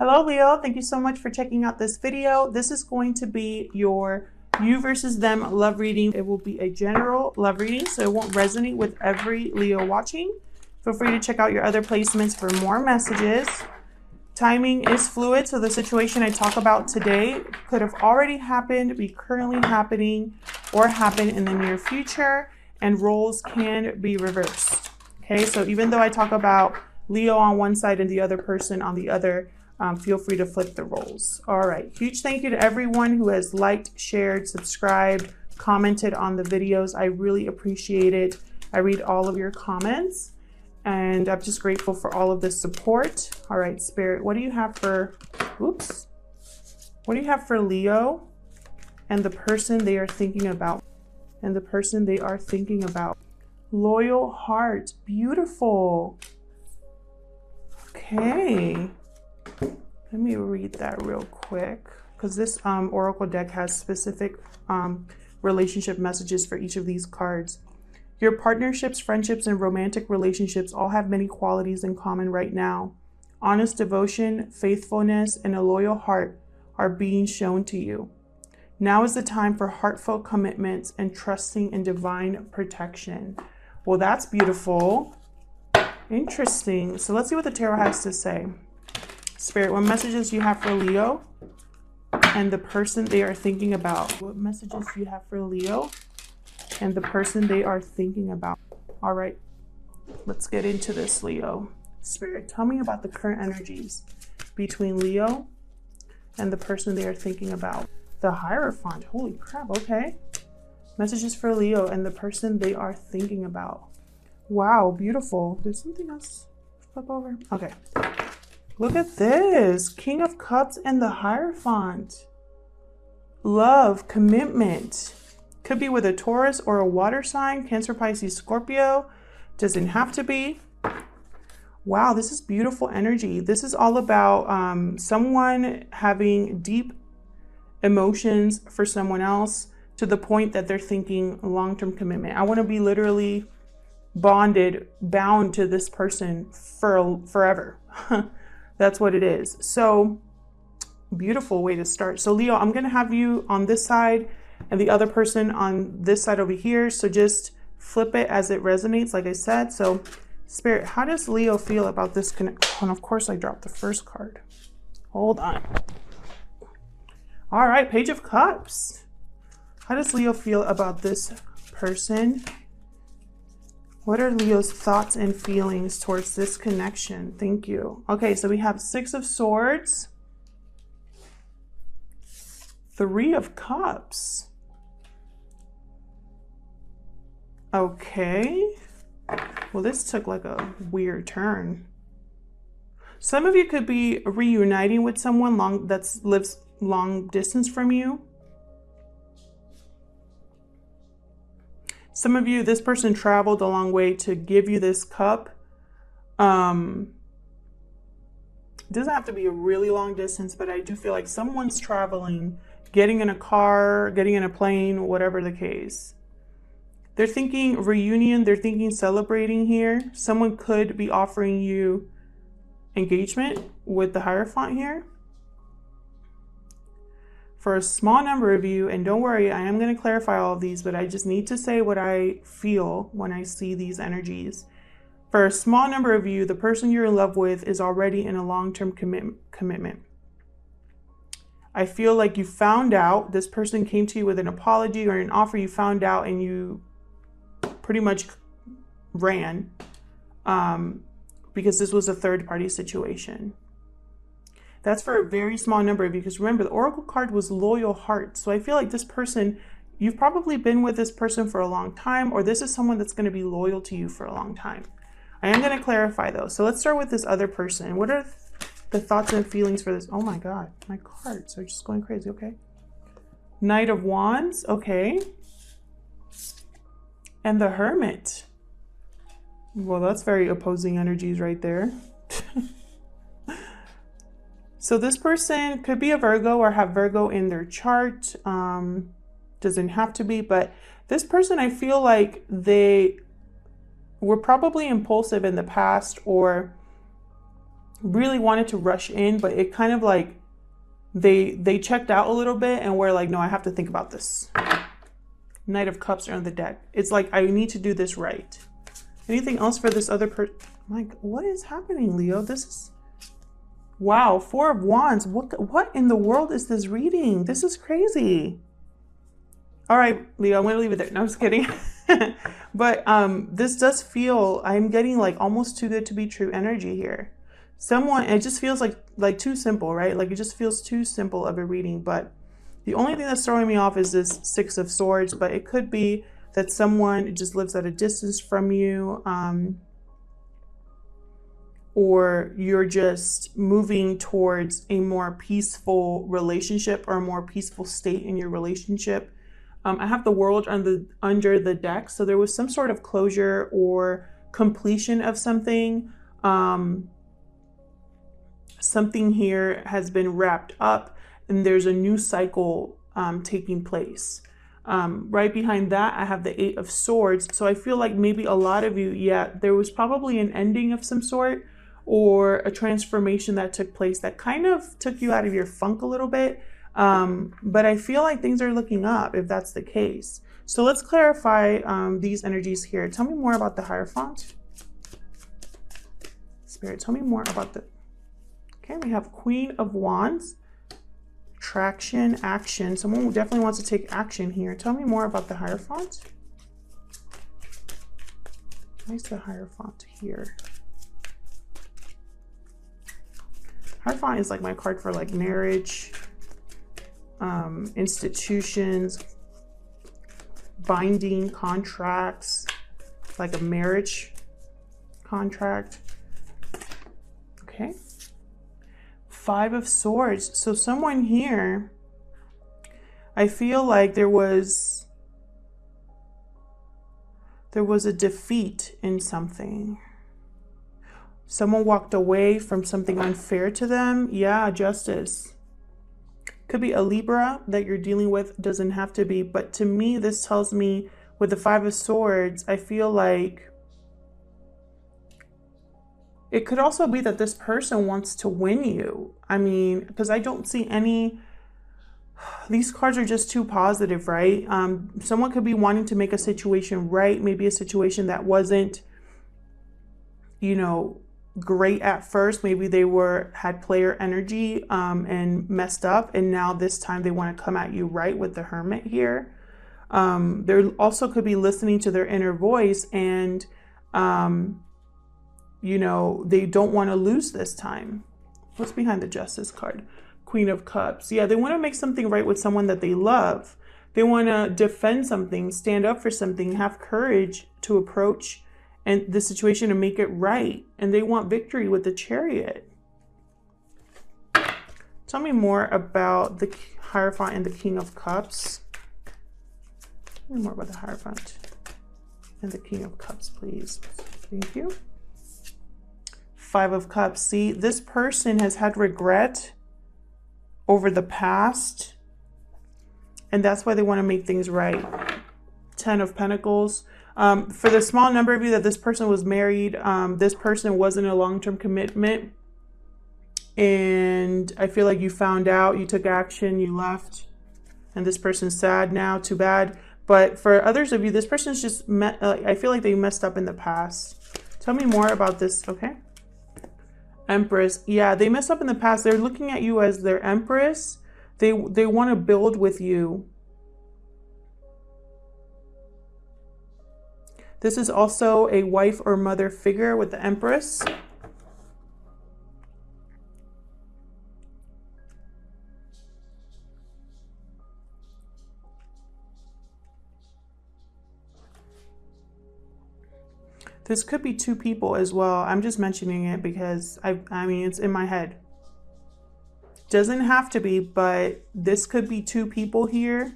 Hello, Leo. Thank you so much for checking out this video. This is going to be your you versus them love reading. It will be a general love reading, so it won't resonate with every Leo watching. Feel free to check out your other placements for more messages. Timing is fluid, so the situation I talk about today could have already happened, be currently happening, or happen in the near future, and roles can be reversed. Okay, so even though I talk about Leo on one side and the other person on the other, feel free to flip the roles. All right, huge thank you to everyone who has liked, shared, subscribed, commented on the videos. I really appreciate it. I read all of your comments, and I'm just grateful for all of the support. All right, Spirit, what do you have for, oops, what do you have for Leo and the person they are thinking about? And the person they are thinking about. Loyal heart, beautiful. Okay. Let me read that real quick, because this oracle deck has specific relationship messages for each of these cards. Your partnerships, friendships, and romantic relationships all have many qualities in common right now. Honest devotion, faithfulness, and a loyal heart are being shown to you. Now is the time for heartfelt commitments and trusting in divine protection. Well, that's beautiful. Interesting. So let's see what the tarot has to say. Spirit, what messages do you have for Leo and the person they are thinking about? What messages do you have for Leo and the person they are thinking about? All right, let's get into this, Leo. Spirit, tell me about the current energies between Leo and the person they are thinking about. The Hierophant, holy crap, okay. Messages for Leo and the person they are thinking about. Wow, beautiful. Did something else flip over? Okay. Look at this. King of Cups and the Hierophant. Love, commitment. Could be with a Taurus or a water sign. Cancer, Pisces, Scorpio. Doesn't have to be. Wow, this is beautiful energy. This is all about someone having deep emotions for someone else to the point that they're thinking long-term commitment. I want to be literally bound to this person for forever. That's what it is. So beautiful way to start. So Leo, I'm going to have you on this side and the other person on this side over here. So just flip it as it resonates, like I said. So Spirit, how does Leo feel about this connection? And of course I dropped the first card. Hold on. All right, Page of Cups. How does Leo feel about this person? What are Leo's thoughts and feelings towards this connection? Thank you. Okay, so we have Six of Swords, Three of Cups. Okay. Well, this took like a weird turn. Some of you could be reuniting with someone lives long distance from you. Some of you, this person traveled a long way to give you this cup. It doesn't have to be a really long distance, but I do feel like someone's traveling, getting in a car, getting in a plane, whatever the case. They're thinking reunion, they're thinking celebrating here. Someone could be offering you engagement with the Hierophant here. For a small number of you, and don't worry, I am going to clarify all of these, but I just need to say what I feel when I see these energies. For a small number of you, the person you're in love with is already in a long-term commitment. I feel like you found out, this person came to you with an apology or an offer, you found out and you pretty much ran because this was a third-party situation. That's for a very small number of you, because remember, the Oracle card was loyal heart. So I feel like this person, you've probably been with this person for a long time, or this is someone that's going to be loyal to you for a long time. I am going to clarify though. So let's start with this other person. What are the thoughts and feelings for this? Oh my God, my cards are just going crazy. Okay. Knight of Wands. Okay. And the Hermit. Well, that's very opposing energies right there. So this person could be a Virgo or have Virgo in their chart. Doesn't have to be, but this person, I feel like they were probably impulsive in the past, or really wanted to rush in, but it kind of like they checked out a little bit and were like, no, I have to think about this. Knight of Cups are on the deck. It's like, I need to do this right. Anything else for this other person? Like, what is happening, Leo? This is, wow, Four of Wands. What in the world is this reading? This is crazy. All right, Leo, I'm going to leave it there. No, I'm just kidding. But this does feel, I'm getting like almost too good to be true energy here. Someone, it just feels like too simple, right? Like it just feels too simple of a reading. But the only thing that's throwing me off is this Six of Swords. But it could be that someone just lives at a distance from you, or you're just moving towards a more peaceful relationship or a more peaceful state in your relationship. I have the World under the deck. So there was some sort of closure or completion of something. Something here has been wrapped up and there's a new cycle taking place. Right behind that, I have the Eight of Swords. So I feel like maybe a lot of you, yeah, there was probably an ending of some sort or a transformation that took place that kind of took you out of your funk a little bit. But I feel like things are looking up if that's the case. So let's clarify these energies here. Tell me more about the Hierophant. Spirit, tell me more about the... Okay, we have Queen of Wands. Traction, action. Someone who definitely wants to take action here. Tell me more about the Hierophant. Why is the Hierophant here? Hierophant is like my card for like marriage, institutions, binding contracts, like a marriage contract. Okay. Five of Swords. So someone here, I feel like there was a defeat in something. Someone walked away from something unfair to them. Yeah, justice. Could be a Libra that you're dealing with, doesn't have to be. But to me, this tells me with the Five of Swords, I feel like it could also be that this person wants to win you. I mean, because I don't see any, these cards are just too positive, right? Someone could be wanting to make a situation right. Maybe a situation that wasn't, you know, great at first. Maybe they had player energy and messed up. And now this time they want to come at you right with the Hermit here. There also could be listening to their inner voice and, you know, they don't want to lose this time. What's behind the Justice card? Queen of Cups. Yeah, they want to make something right with someone that they love. They want to defend something, stand up for something, have courage to approach and the situation and make it right. And they want victory with the Chariot. Tell me more about the Hierophant and the King of Cups. Tell me more about the Hierophant and the King of Cups, please. Thank you. Five of Cups. See, this person has had regret over the past, and that's why they want to make things right. 10 of Pentacles. For the small number of you that this person was married, this person wasn't a long-term commitment, and I feel like you found out, you took action, you left, and this person's sad now. Too bad. But for others of you, this person's just I feel like they messed up in the past. Tell me more about this. Okay. Empress. Yeah, they messed up in the past. They're looking at you as their Empress. They want to build with you. This is also a wife or mother figure with the Empress. This could be two people as well. I'm just mentioning it because I mean, it's in my head. Doesn't have to be, but this could be two people here.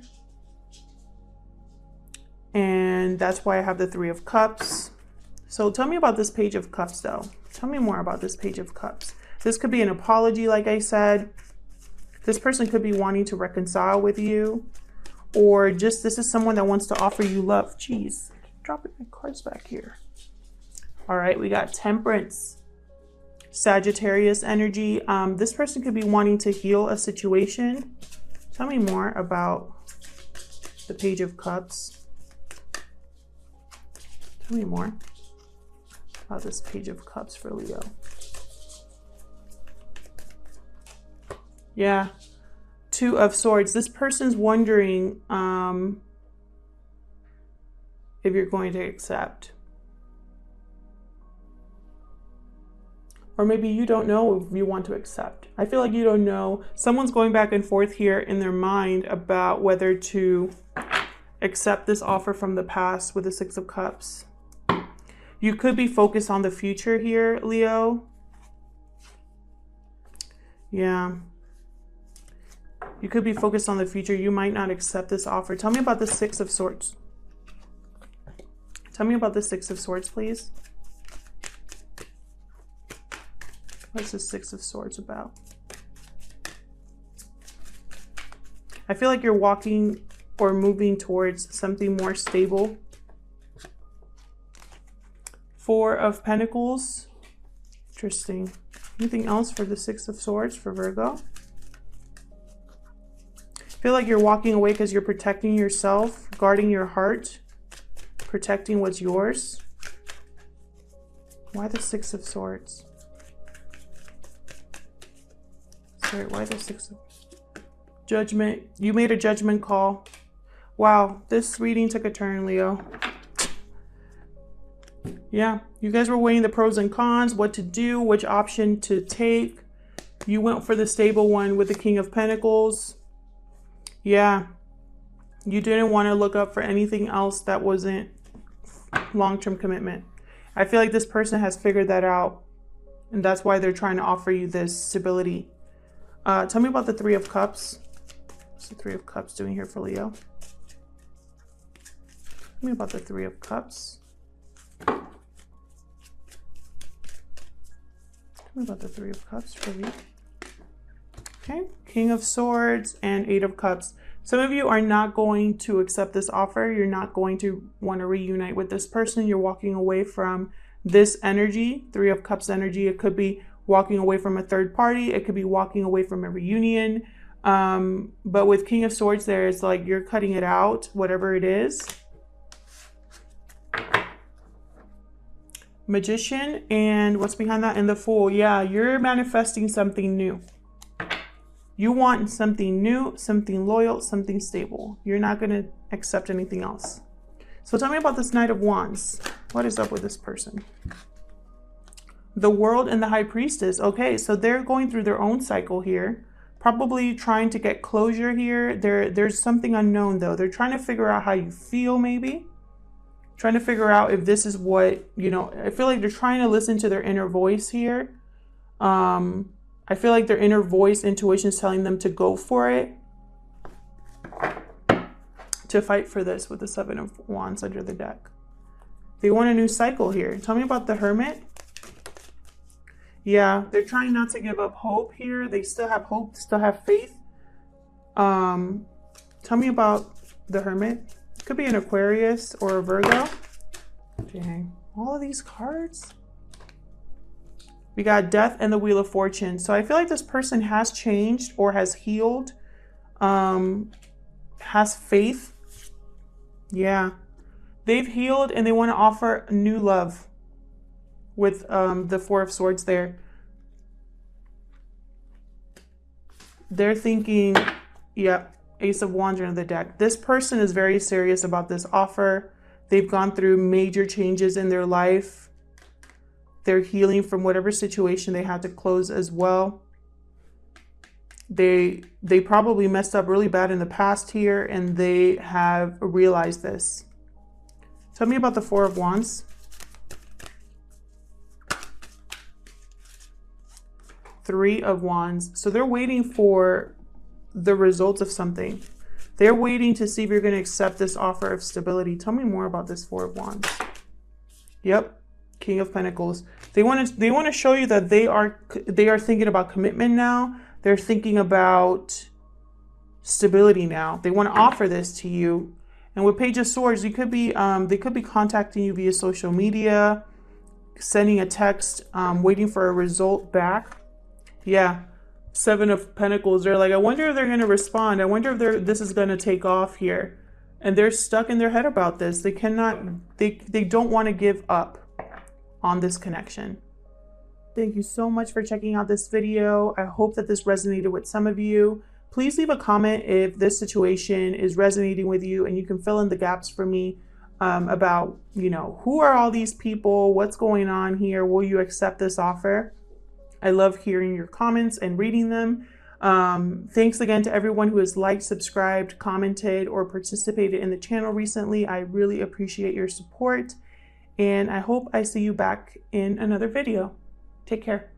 And that's why I have the Three of Cups. So tell me about this Page of Cups though. Tell me more about this Page of Cups. This could be an apology, like I said. This person could be wanting to reconcile with you. Or just this is someone that wants to offer you love. Jeez, dropping my cards back here. All right, we got Temperance. Sagittarius energy. This person could be wanting to heal a situation. Tell me more about the Page of Cups. Tell me more about this Page of Cups for Leo. Yeah. Two of Swords. This person's wondering if you're going to accept. Or maybe you don't know if you want to accept. I feel like you don't know. Someone's going back and forth here in their mind about whether to accept this offer from the past with the Six of Cups. You could be focused on the future here, Leo. Yeah. You could be focused on the future. You might not accept this offer. Tell me about the Six of Swords. Tell me about the Six of Swords, please. What's the Six of Swords about? I feel like you're walking or moving towards something more stable. Four of Pentacles. Interesting. Anything else for the Six of Swords for Virgo? I feel like you're walking away because you're protecting yourself, guarding your heart, protecting what's yours. Why the Six of Swords? Sorry, why the Six of Judgment? You made a judgment call. Wow, this reading took a turn, Leo. Yeah, you guys were weighing the pros and cons, what to do, which option to take. You went for the stable one with the King of Pentacles. Yeah, you didn't want to look up for anything else that wasn't long-term commitment. I feel like this person has figured that out, and that's why they're trying to offer you this stability. Tell me about the Three of Cups. What's the Three of Cups doing here for Leo? Tell me about the Three of Cups. Tell me about the Three of Cups for Leo. Okay, King of Swords and Eight of Cups. Some of you are not going to accept this offer. You're not going to want to reunite with this person. You're walking away from this energy, Three of Cups energy. It could be walking away from a third party. It could be walking away from a reunion. But with King of Swords there, it's like you're cutting it out, whatever it is. Magician, and what's behind that? And the Fool. Yeah, you're manifesting something new. You want something new, something loyal, something stable. You're not going to accept anything else. So tell me about this Knight of Wands. What is up with this person? The World and the High Priestess. Okay, so they're going through their own cycle here. Probably trying to get closure here. There's something unknown though. They're trying to figure out how you feel maybe. Trying to figure out if this is what, you know, I feel like they're trying to listen to their inner voice here. I feel like their inner voice, intuition is telling them to go for it. To fight for this with the Seven of Wands under the deck. They want a new cycle here. Tell me about the Hermit. Yeah, they're trying not to give up hope here. They still have hope, still have faith. Tell me about the Hermit. Could be an Aquarius or a Virgo. Dang, all of these cards. We got Death and the Wheel of Fortune. So I feel like this person has changed or has healed, has faith. Yeah, they've healed and they want to offer new love with the Four of Swords there. They're thinking, yeah, Ace of Wands under the deck. This person is very serious about this offer. They've gone through major changes in their life. They're healing from whatever situation they had to close as well. They probably messed up really bad in the past here, and they have realized this. Tell me about the Four of Wands. Three of Wands. So they're waiting for the results of something. They're waiting to see if you're going to accept this offer of stability. Tell me more about this Four of Wands. Yep. King of Pentacles. They want to show you that they are thinking about commitment now. They're thinking about stability now. They want to offer this to you. And with Page of Swords, you could be they could be contacting you via social media. sending a text, waiting for a result back. Yeah, 7 of Pentacles. They're like, I wonder if they're going to respond. I wonder if this is going to take off here. And they're stuck in their head about this. They cannot, they don't want to give up on this connection. Thank you so much for checking out this video. I hope that this resonated with some of you. Please leave a comment if this situation is resonating with you, and you can fill in the gaps for me about, you know, who are all these people? What's going on here? Will you accept this offer? I love hearing your comments and reading them. Thanks again to everyone who has liked, subscribed, commented, or participated in the channel recently. I really appreciate your support, and I hope I see you back in another video. Take care.